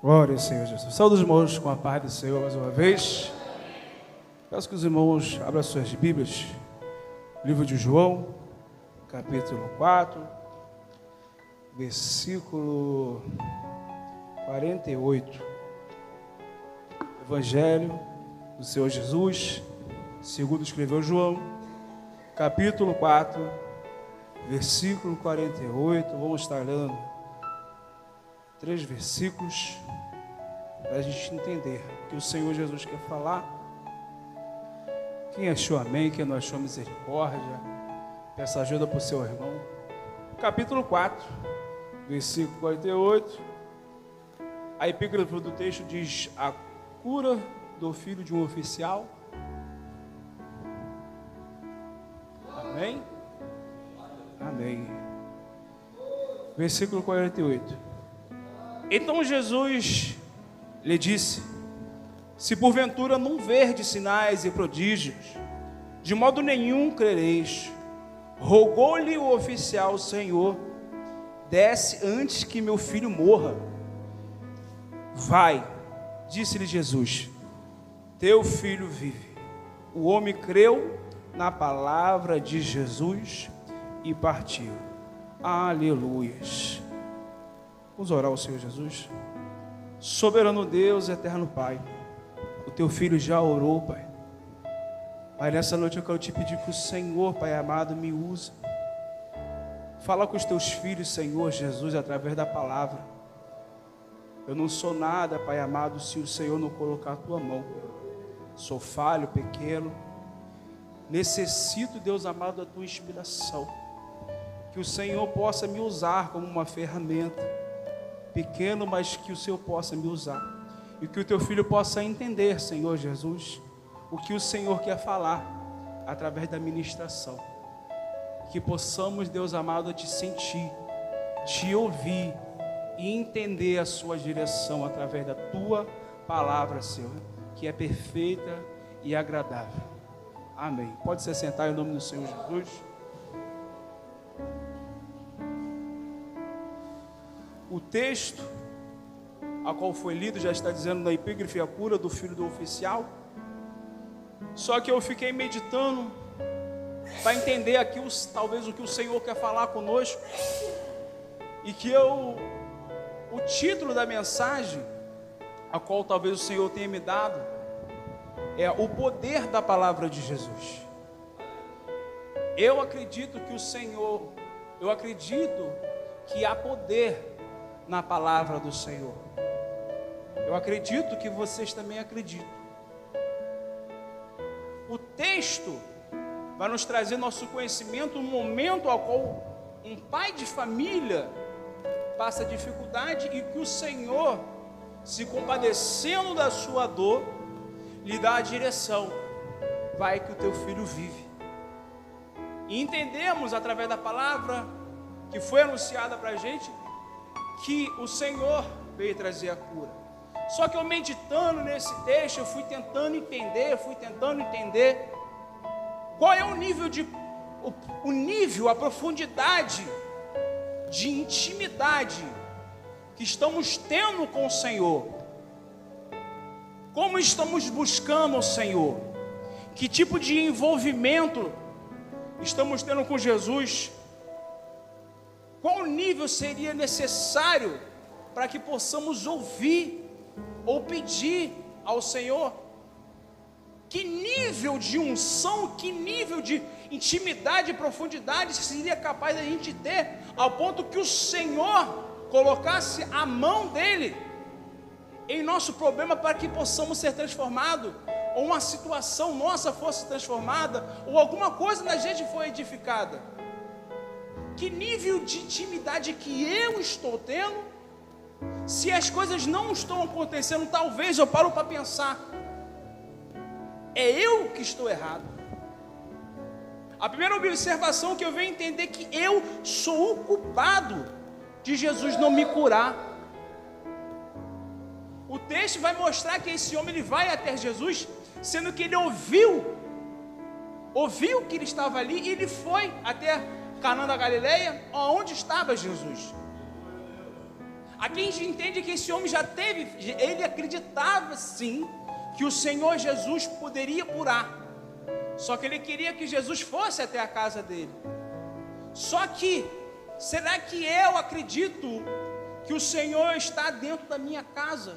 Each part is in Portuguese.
Glória ao Senhor Jesus. Saúde os irmãos com a paz do Senhor mais uma vez. Peço que os irmãos abram suas Bíblias. Livro de João, capítulo 4, versículo 48. Evangelho do Senhor Jesus, segundo escreveu João, capítulo 4, versículo 48. Vamos estar lendo 3 versículos para a gente entender o que o Senhor Jesus quer falar. Quem achou amém, quem não achou misericórdia, peça ajuda para o seu irmão. Capítulo 4, versículo 48. A epígrafe do texto diz: a cura do filho de um oficial. Amém? Amém. Versículo 48. Então Jesus lhe disse: se porventura não verdes sinais e prodígios, de modo nenhum crereis. Rogou-lhe o oficial: Senhor, desce antes que meu filho morra. Vai, disse-lhe Jesus, teu filho vive. O homem creu na palavra de Jesus e partiu. Aleluias. Vamos orar ao Senhor Jesus. Soberano Deus, eterno Pai, o teu filho já orou, Pai. Pai, nessa noite eu quero te pedir que o Senhor, Pai amado, me use. Fala com os teus filhos, Senhor Jesus, através da palavra. Eu não sou nada, Pai amado, se o Senhor não colocar a tua mão. Sou falho, pequeno. Necessito, Deus amado, da tua inspiração. Que o Senhor possa me usar como uma ferramenta. Pequeno, mas que o Senhor possa me usar. E que o teu filho possa entender, Senhor Jesus, o que o Senhor quer falar através da ministração. Que possamos, Deus amado, te sentir, te ouvir e entender a sua direção através da tua palavra, Senhor, que é perfeita e agradável. Amém. Pode se sentar em nome do Senhor Jesus. O texto a qual foi lido já está dizendo na epígrafe a cura do filho do oficial. Só que eu fiquei meditando para entender aqui talvez o que o Senhor quer falar conosco. E que o título da mensagem, a qual talvez o Senhor tenha me dado, é o poder da palavra de Jesus. Eu acredito que há poder na palavra do Senhor. Eu acredito que vocês também acreditam. O texto vai nos trazer nosso conhecimento no momento ao qual um pai de família passa dificuldade e que o Senhor, se compadecendo da sua dor, lhe dá a direção. Vai que o teu filho vive. E entendemos através da palavra que foi anunciada para a gente que o Senhor veio trazer a cura. Só que eu meditando nesse texto, eu fui tentando entender qual é o nível, a profundidade de intimidade que estamos tendo com o Senhor. Como estamos buscando o Senhor? Que tipo de envolvimento estamos tendo com Jesus? Qual nível seria necessário para que possamos ouvir ou pedir ao Senhor? Que nível de unção, que nível de intimidade e profundidade seria capaz da gente ter ao ponto que o Senhor colocasse a mão dele em nosso problema para que possamos ser transformados, ou uma situação nossa fosse transformada, ou alguma coisa na gente foi edificada? Que nível de intimidade que eu estou tendo? Se as coisas não estão acontecendo, talvez eu paro para pensar: é eu que estou errado. A primeira observação que eu venho entender é que eu sou o culpado de Jesus não me curar. O texto vai mostrar que esse homem ele vai até Jesus, sendo que ele ouviu que ele estava ali, e ele foi até Canaã da Galileia, onde estava Jesus. Aqui a gente entende que esse homem já teve, ele acreditava sim que o Senhor Jesus poderia curar. Só que ele queria que Jesus fosse até a casa dele. Só que, será que eu acredito que o Senhor está dentro da minha casa?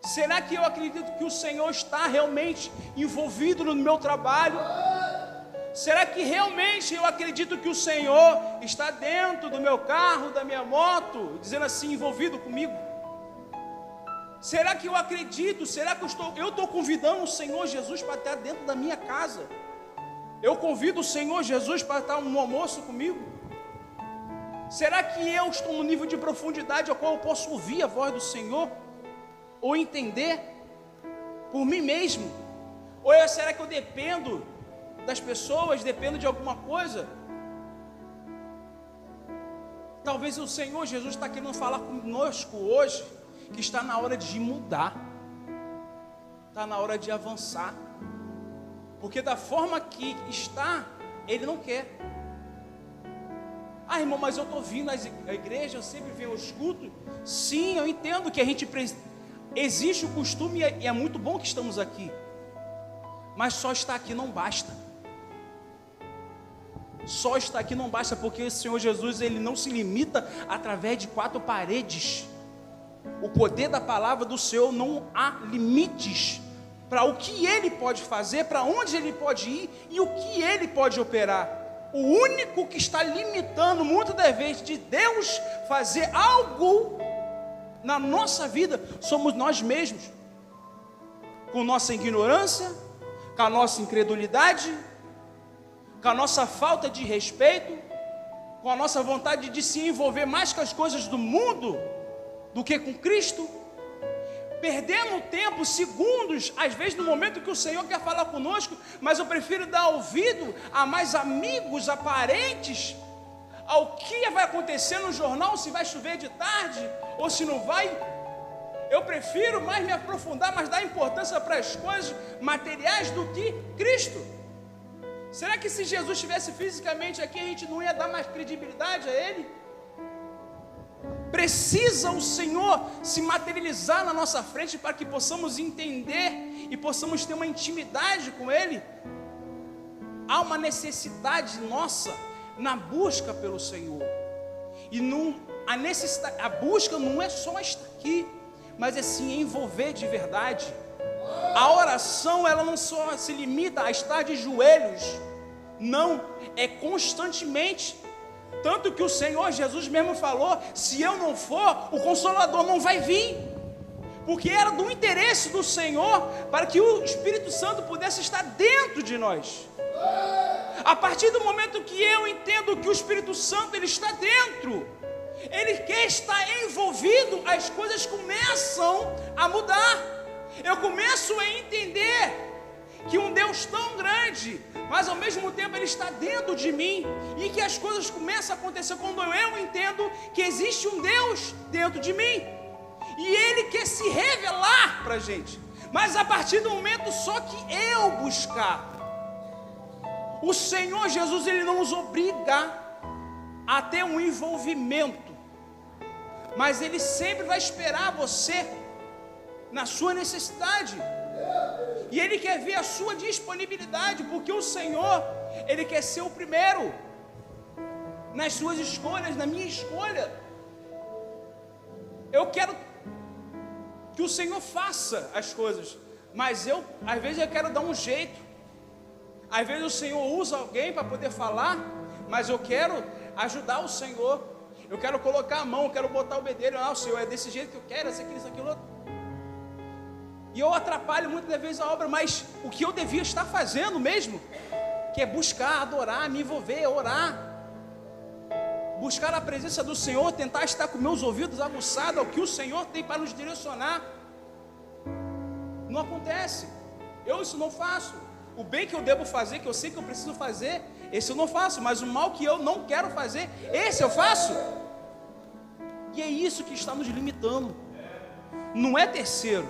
Será que eu acredito que o Senhor está realmente envolvido no meu trabalho? Será que realmente eu acredito que o Senhor está dentro do meu carro, da minha moto, dizendo assim, envolvido comigo? Será que eu acredito? Será que eu estou convidando o Senhor Jesus para estar dentro da minha casa? Eu convido o Senhor Jesus para estar no almoço comigo? Será que eu estou no nível de profundidade ao qual eu posso ouvir a voz do Senhor? Ou entender por mim mesmo? Ou será que eu dependo das pessoas, dependo de alguma coisa? Talvez o Senhor Jesus está querendo falar conosco hoje, que está na hora de mudar, está na hora de avançar, porque da forma que está, Ele não quer. Ah, irmão, mas eu estou vindo à igreja, eu sempre venho aos cultos. Sim, eu entendo que a gente existe o costume e é muito bom que estamos aqui, mas só estar aqui não basta. Só estar aqui não basta, porque o Senhor Jesus, Ele não se limita através de 4 paredes. O poder da palavra do Senhor não há limites para o que Ele pode fazer, para onde Ele pode ir e o que Ele pode operar. O único que está limitando muitas das vezes de Deus fazer algo na nossa vida somos nós mesmos, com nossa ignorância, com a nossa incredulidade, com a nossa falta de respeito, com a nossa vontade de se envolver mais com as coisas do mundo do que com Cristo, perdendo tempo, segundos, às vezes no momento que o Senhor quer falar conosco, mas eu prefiro dar ouvido a mais amigos, a parentes, ao que vai acontecer no jornal, se vai chover de tarde ou se não vai. Eu prefiro mais me aprofundar, mais dar importância para as coisas materiais do que Cristo. Será que se Jesus estivesse fisicamente aqui, a gente não ia dar mais credibilidade a Ele? Precisa o Senhor se materializar na nossa frente para que possamos entender e possamos ter uma intimidade com Ele. Há uma necessidade nossa na busca pelo Senhor. E a busca não é só estar aqui, mas é sim envolver de verdade. A oração, ela não só se limita a estar de joelhos, não, é constantemente. Tanto que o Senhor Jesus mesmo falou, se eu não for, o Consolador não vai vir. Porque era do interesse do Senhor para que o Espírito Santo pudesse estar dentro de nós. A partir do momento que eu entendo que o Espírito Santo ele está dentro, Ele quer estar envolvido, as coisas começam a mudar. Eu começo a entender que um Deus tão grande, mas ao mesmo tempo Ele está dentro de mim, e que as coisas começam a acontecer quando eu entendo que existe um Deus dentro de mim, e Ele quer se revelar para a gente, mas a partir do momento só que eu buscar. O Senhor Jesus, Ele não nos obriga a ter um envolvimento, mas Ele sempre vai esperar você na sua necessidade, e Ele quer ver a sua disponibilidade, porque o Senhor, Ele quer ser o primeiro nas suas escolhas, na minha escolha. Eu quero que o Senhor faça as coisas, mas às vezes eu quero dar um jeito. Às vezes o Senhor usa alguém para poder falar, mas eu quero ajudar o Senhor. Eu quero colocar a mão, eu quero botar o bedelho. Ah, o Senhor, é desse jeito que eu quero, isso, aquilo, outro. E eu atrapalho muitas das vezes a obra, mas o que eu devia estar fazendo mesmo, que é buscar, adorar, me envolver, orar, buscar a presença do Senhor, tentar estar com meus ouvidos aguçados ao que o Senhor tem para nos direcionar. Não acontece. Isso não faço. O bem que eu devo fazer, que eu sei que eu preciso fazer, esse eu não faço, mas o mal que eu não quero fazer, esse eu faço. E é isso que está nos limitando. Não é terceiro,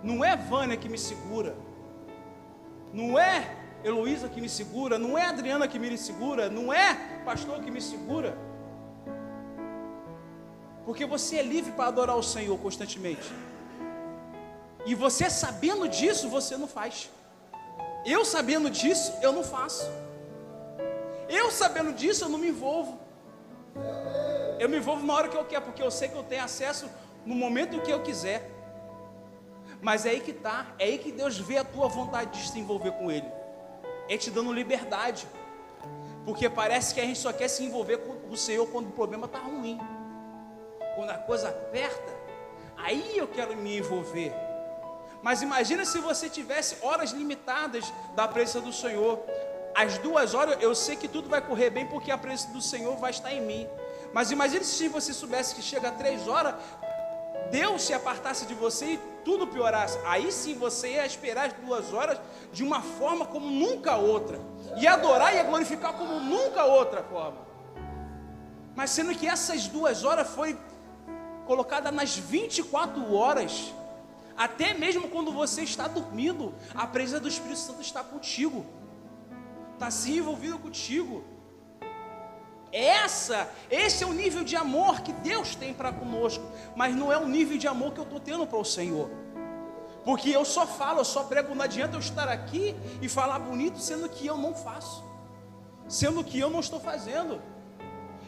não é Vânia que me segura, não é Heloísa que me segura, não é Adriana que me segura, não é pastor que me segura. Porque você é livre para adorar o Senhor constantemente. E você sabendo disso, você não faz. Eu sabendo disso, eu não faço. Eu sabendo disso, eu não me envolvo. Eu me envolvo na hora que eu quero, porque eu sei que eu tenho acesso no momento que eu quiser. Mas é aí que está, é aí que Deus vê a tua vontade de se envolver com Ele. É te dando liberdade. Porque parece que a gente só quer se envolver com o Senhor quando o problema está ruim. Quando a coisa aperta, aí eu quero me envolver. Mas imagina se você tivesse horas limitadas da presença do Senhor. Às 2 horas eu sei que tudo vai correr bem, porque a presença do Senhor vai estar em mim. Mas imagine se você soubesse que chega a 3 horas, Deus se apartasse de você e tudo piorasse. Aí sim você ia esperar as 2 horas de uma forma como nunca outra. Ia adorar e ia glorificar como nunca outra forma. Mas sendo que essas 2 horas foi colocada nas 24 horas. Até mesmo quando você está dormindo, a presença do Espírito Santo está contigo. Está se envolvido contigo. Esse é o nível de amor que Deus tem para conosco. Mas não é o nível de amor que eu estou tendo para o Senhor. Porque eu só falo, eu só prego. Não adianta eu estar aqui e falar bonito, sendo que eu não faço, sendo que eu não estou fazendo.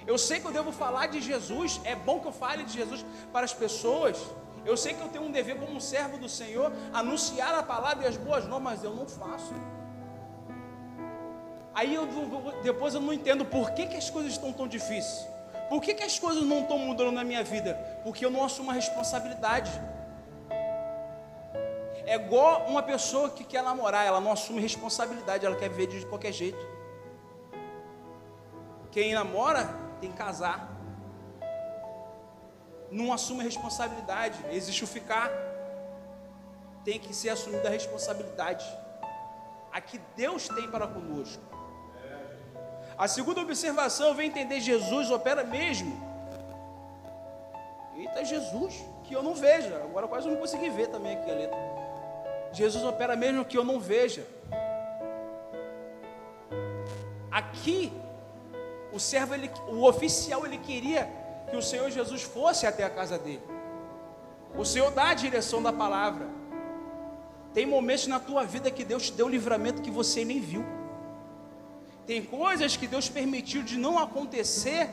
Eu sei que eu devo falar de Jesus. É bom que eu fale de Jesus para as pessoas. Eu sei que eu tenho um dever como um servo do Senhor, anunciar a palavra e as boas novas, mas eu não faço. Aí depois eu não entendo por que as coisas estão tão difíceis. Por que as coisas não estão mudando na minha vida? Porque eu não assumo a responsabilidade. É igual uma pessoa que quer namorar, ela não assume responsabilidade, ela quer viver de qualquer jeito. Quem namora tem que casar. Não assume a responsabilidade. Existe o ficar. Tem que ser assumida a responsabilidade. A que Deus tem para conosco. A segunda observação vem entender: Jesus opera mesmo. Eita, Jesus, que eu não veja. Agora quase eu não consegui ver também aqui a letra. Jesus opera mesmo que eu não veja. Aqui, o servo, o oficial, ele queria que o Senhor Jesus fosse até a casa dele. O Senhor dá a direção da palavra. Tem momentos na tua vida que Deus te deu livramento que você nem viu. Tem coisas que Deus permitiu de não acontecer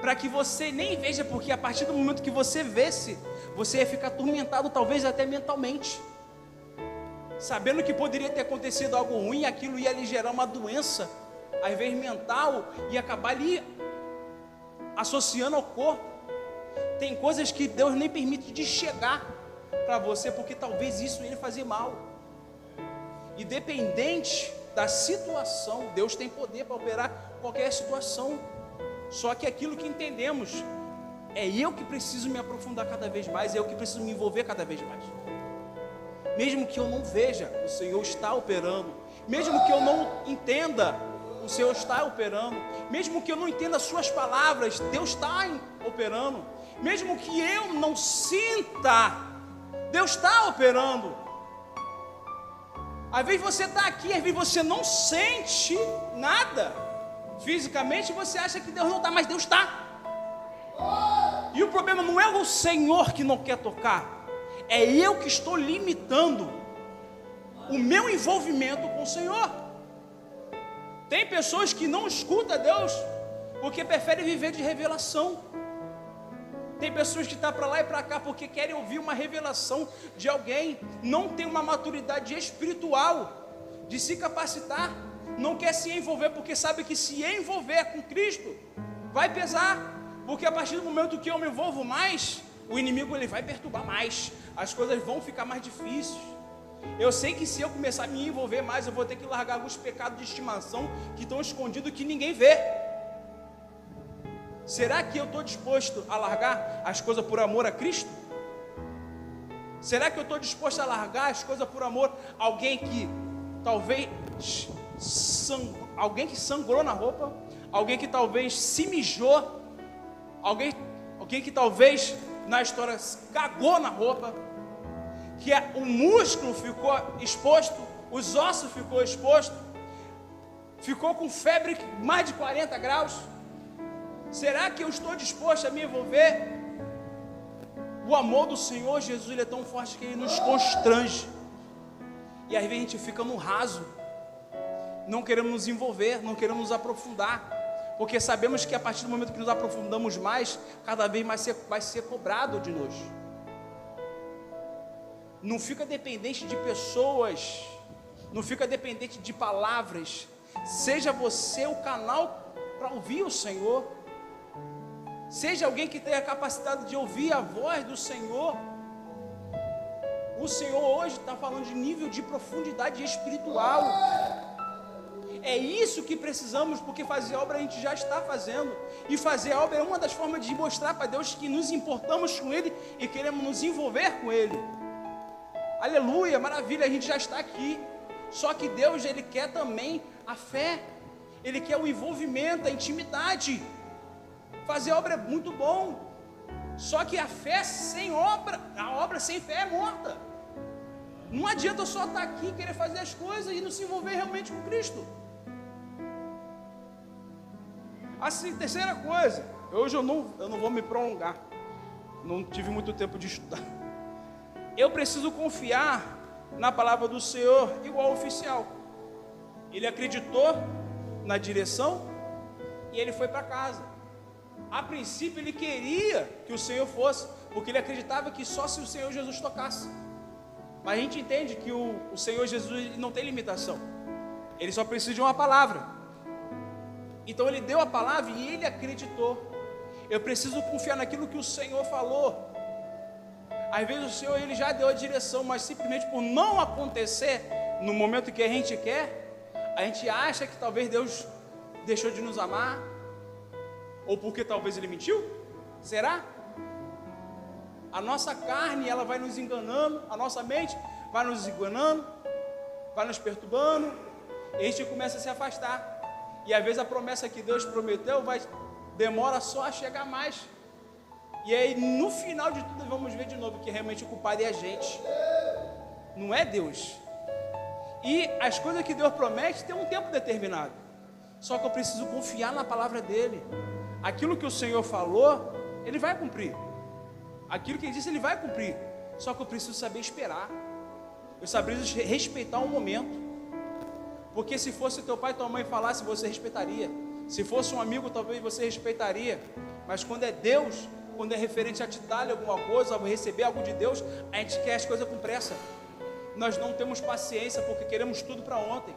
para que você nem veja, porque a partir do momento que você vesse, você ia ficar atormentado, talvez até mentalmente, sabendo que poderia ter acontecido algo ruim, e aquilo ia lhe gerar uma doença, ao invés mental, e acabar ali associando ao corpo. Tem coisas que Deus nem permite de chegar para você, porque talvez isso ele fazer mal. Independente da situação, Deus tem poder para operar qualquer situação. Só que aquilo que entendemos, é eu que preciso me aprofundar cada vez mais, é eu que preciso me envolver cada vez mais. Mesmo que eu não veja, o Senhor está operando. Mesmo que eu não entenda, o Senhor está operando. Mesmo que eu não entenda as suas palavras, Deus está operando. Mesmo que eu não sinta, Deus está operando. Às vezes você está aqui, às vezes você não sente nada. Fisicamente você acha que Deus não está, mas Deus está. E o problema não é o Senhor que não quer tocar, é eu que estou limitando o meu envolvimento com o Senhor. Tem pessoas que não escutam Deus porque preferem viver de revelação. Tem pessoas que estão para lá e para cá porque querem ouvir uma revelação de alguém. Não tem uma maturidade espiritual de se capacitar. Não quer se envolver porque sabe que se envolver com Cristo vai pesar. Porque a partir do momento que eu me envolvo mais, o inimigo ele vai perturbar mais. As coisas vão ficar mais difíceis. Eu sei que se eu começar a me envolver mais, eu vou ter que largar alguns pecados de estimação que estão escondidos que ninguém vê. Será que eu estou disposto a largar as coisas por amor a Cristo? Será que eu estou disposto a largar as coisas por amor a alguém que talvez alguém que sangrou na roupa, alguém que talvez se mijou, alguém que talvez na história cagou na roupa, que o músculo ficou exposto, os ossos ficou exposto, ficou com febre mais de 40 graus? Será que eu estou disposto a me envolver? O amor do Senhor Jesus, ele é tão forte que ele nos constrange. E às vezes a gente fica no raso, não queremos nos envolver, não queremos nos aprofundar, porque sabemos que a partir do momento que nos aprofundamos mais, cada vez mais vai ser cobrado de nós. Não fica dependente de pessoas, não fica dependente de palavras. Seja você o canal para ouvir o Senhor. Seja alguém que tenha a capacidade de ouvir a voz do Senhor. O Senhor hoje está falando de nível de profundidade espiritual. É isso que precisamos, porque fazer obra a gente já está fazendo. E fazer obra é uma das formas de mostrar para Deus que nos importamos com Ele e queremos nos envolver com Ele. Aleluia, maravilha, a gente já está aqui. Só que Deus, Ele quer também a fé. Ele quer o envolvimento, a intimidade. Fazer obra é muito bom. Só que a fé sem obra, a obra sem fé é morta. Não adianta eu só estar aqui, querer fazer as coisas e não se envolver realmente com Cristo. Assim, terceira coisa, hoje eu não vou me prolongar, não tive muito tempo de estudar. Eu preciso confiar na palavra do Senhor igual ao oficial. Ele acreditou na direção e ele foi para casa. A princípio ele queria que o Senhor fosse, porque ele acreditava que só se o Senhor Jesus tocasse. Mas a gente entende que o Senhor Jesus não tem limitação. Ele só precisa de uma palavra. Então ele deu a palavra e ele acreditou. Eu preciso confiar naquilo que o Senhor falou. Às vezes o Senhor ele já deu a direção, mas simplesmente por não acontecer no momento que a gente quer, a gente acha que talvez Deus deixou de nos amar, ou porque talvez Ele mentiu. Será? A nossa carne ela vai nos enganando, a nossa mente vai nos enganando, vai nos perturbando, e a gente começa a se afastar. E às vezes a promessa que Deus prometeu demora só a chegar mais. E aí no final de tudo vamos ver de novo que realmente o culpado é a gente, não é Deus. E as coisas que Deus promete tem um tempo determinado. Só que eu preciso confiar na palavra dele. Aquilo que o Senhor falou, Ele vai cumprir. Aquilo que Ele disse, Ele vai cumprir. Só que eu preciso saber esperar. Eu preciso respeitar um momento. Porque se fosse teu pai e tua mãe falasse, você respeitaria. Se fosse um amigo, talvez você respeitaria. Mas quando é Deus, quando é referente a te dar alguma coisa, a receber algo de Deus, a gente quer as coisas com pressa. Nós não temos paciência porque queremos tudo para ontem.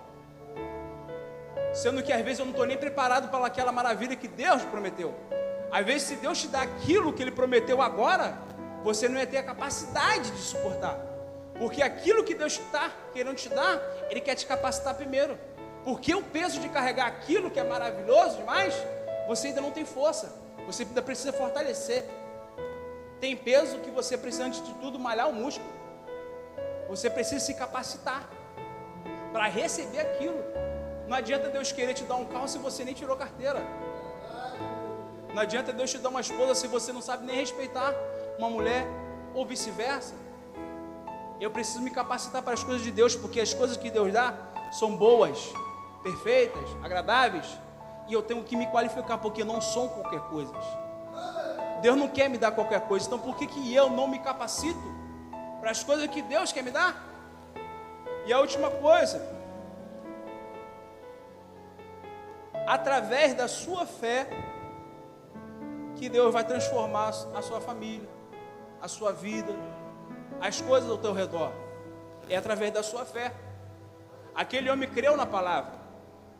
Sendo que às vezes eu não estou nem preparado para aquela maravilha que Deus prometeu. Às vezes se Deus te dá aquilo que Ele prometeu agora, você não ia ter a capacidade de suportar. Porque aquilo que Deus está querendo te dar, Ele quer te capacitar primeiro. Porque o peso de carregar aquilo que é maravilhoso demais, você ainda não tem força. Você ainda precisa fortalecer. Tem peso que você precisa, antes de tudo, malhar o músculo. Você precisa se capacitar para receber aquilo. Não adianta Deus querer te dar um carro se você nem tirou carteira. Não adianta Deus te dar uma esposa se você não sabe nem respeitar uma mulher, ou vice-versa. Eu preciso me capacitar para as coisas de Deus, porque as coisas que Deus dá são boas, perfeitas, agradáveis, e eu tenho que me qualificar, porque não são qualquer coisa. Deus não quer me dar qualquer coisa, então por que eu não me capacito para as coisas que Deus quer me dar? E a última coisa, através da sua fé, que Deus vai transformar a sua família, a sua vida, as coisas ao teu redor. É através da sua fé. Aquele homem creu na palavra,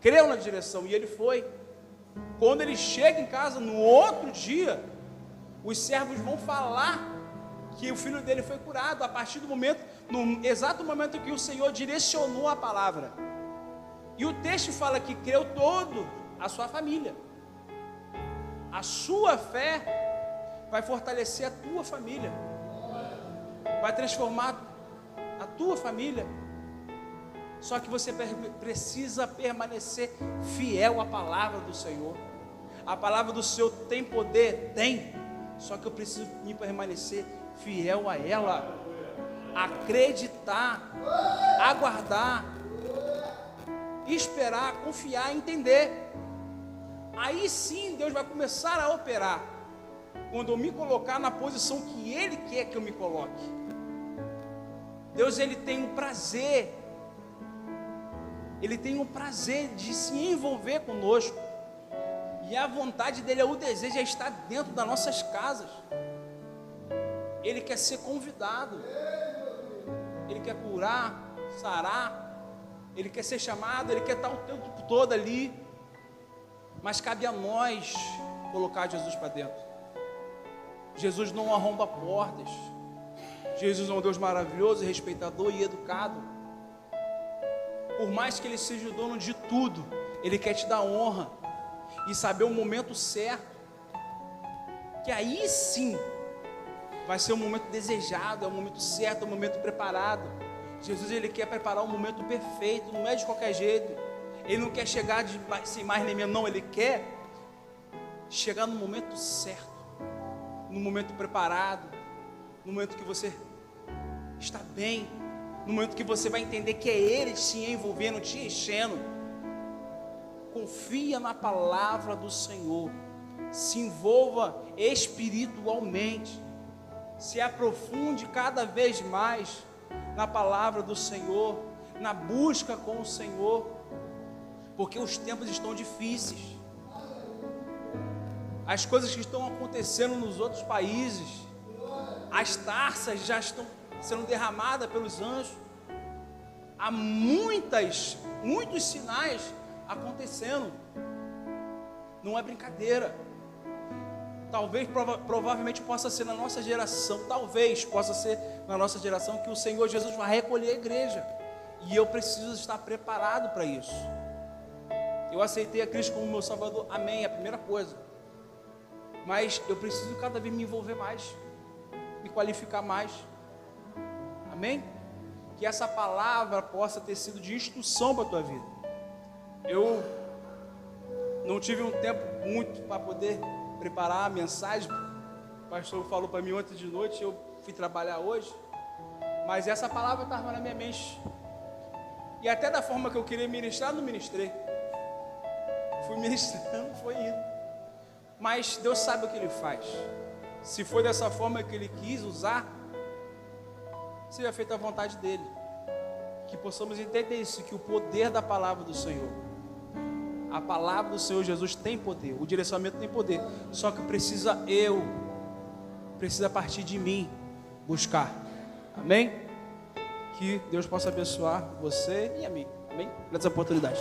creu na direção, e ele foi. Quando ele chega em casa, no outro dia, os servos vão falar que o filho dele foi curado, a partir do momento, no exato momento que o Senhor direcionou a palavra. E o texto fala que creu todo a sua família. A sua fé vai fortalecer a tua família, vai transformar a tua família. Só que você precisa permanecer fiel à palavra do Senhor. A palavra do Senhor tem poder? Tem. Só que eu preciso me permanecer fiel a ela, acreditar, aguardar, esperar, confiar, entender. Aí sim Deus vai começar a operar. quando eu me colocar na posição que Ele quer que eu me coloque. Deus, Ele tem um prazer, Ele tem um prazer de se envolver conosco, e a vontade dEle, o desejo é estar dentro das nossas casas. Ele quer ser convidado, Ele quer curar, sarar, Ele quer ser chamado, Ele quer estar o tempo todo ali, mas cabe a nós colocar Jesus para dentro. Jesus não arromba portas, Jesus é um Deus maravilhoso, respeitador e educado. Por mais que Ele seja o dono de tudo, Ele quer te dar honra e saber o momento certo, que aí sim vai ser o momento desejado, é o momento certo, é o momento preparado. Jesus, Ele quer preparar o momento perfeito, não é de qualquer jeito. Ele não quer chegar sem mais nem menos, não. Ele quer chegar no momento certo, no momento preparado, no momento que você está bem, no momento que você vai entender que é Ele te envolvendo, te enchendo. Confia na palavra do Senhor, se envolva espiritualmente, se aprofunde cada vez mais na palavra do Senhor, na busca com o Senhor, porque os tempos estão difíceis. As coisas que estão acontecendo nos outros países, as taças já estão sendo derramadas pelos anjos, há muitos sinais acontecendo, não é brincadeira. Talvez, provavelmente possa ser na nossa geração, talvez possa ser na nossa geração que o Senhor Jesus vai recolher a igreja, e eu preciso estar preparado para isso. Eu aceitei a Cristo como meu Salvador, amém, é a primeira coisa, mas eu preciso cada vez me envolver mais, me qualificar mais, amém? Que essa palavra possa ter sido de instrução para a tua vida. Eu não tive um tempo muito para poder preparar a mensagem. O pastor falou para mim ontem de noite, eu fui trabalhar hoje, mas essa palavra estava na minha mente, e até da forma que eu queria ministrar, não ministrei, fui ministrando, foi indo, mas Deus sabe o que Ele faz. Se foi dessa forma que Ele quis usar, seja feita a vontade dEle, que possamos entender isso, que o poder da palavra do Senhor, a palavra do Senhor Jesus tem poder, o direcionamento tem poder, só que precisa partir de mim buscar, amém? Que Deus possa abençoar você e a mim, amém? Nessa oportunidade.